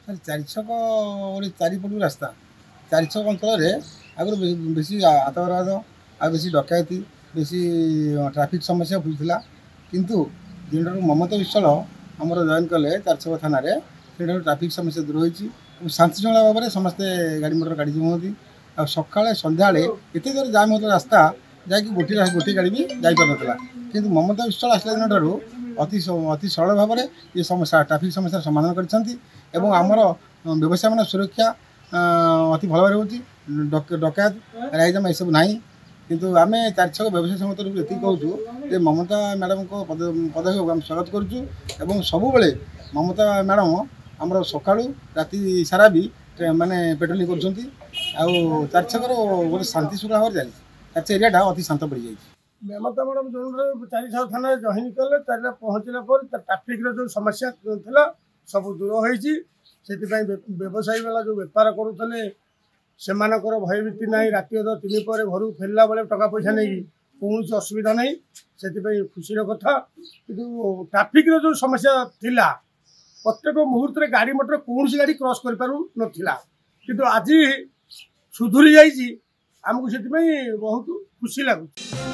चार छक गोटे चारिपटू रास्ता चार छक अंचल आगुरी बेसी आतंकवाद आ बेसी डकायती बेसी ट्राफिक समस्या होता किंतु दिन ममता विश्वाल आमर जॉइन कले चार छक थाना ट्राफिक समस्या दूर होती शांति श्रृंखला भाव में समस्ते गाड़ी मोटर गाड़ी हमें आ सका सन्ध्या एत जोर जाम होता रास्ता जैक गोटे गाड़ी भी जापर नाला कि ममता विश्वाल आसला दिन ठार अति सरल भाव में ये समस्या ट्राफिक समस्या समाधान कर आमर व्यवसाय मान सुरक्षा अति भल भाव होती डकायत राइजाम यू ना किंतु आम चार छक व्यवसाय समिति तरफ ये कहूँ जे ममता मैडम को पदक्षेप आम स्वागत करुँ सब ममता मैडम आमर सका राति सारा भी माने पेट्रोलिंग कर चार छक गोटे शांति श्रृंखला भाव चली चार एरिया अति शांत पड़ जाए। ममता मैडम जो चार छक थाना जॉइन कले पहुँचला पर ट्राफिक जो समस्या था सब दूर होती व्यवसायी वाला जो बेपार करुले से भयभीति ना राति 3 पर घर फेरला बेले टका पैसा नहीं कौन असुविधा नहीं से खुशी कथा कि ट्राफिक जो समस्या थिला प्रत्येक मुहूर्त में गाड़ी मोटर कौन गाड़ी क्रॉस कर पारू नथिला किंतु आज सुधुरी जाइए आमको से बहुत खुशी लगुच।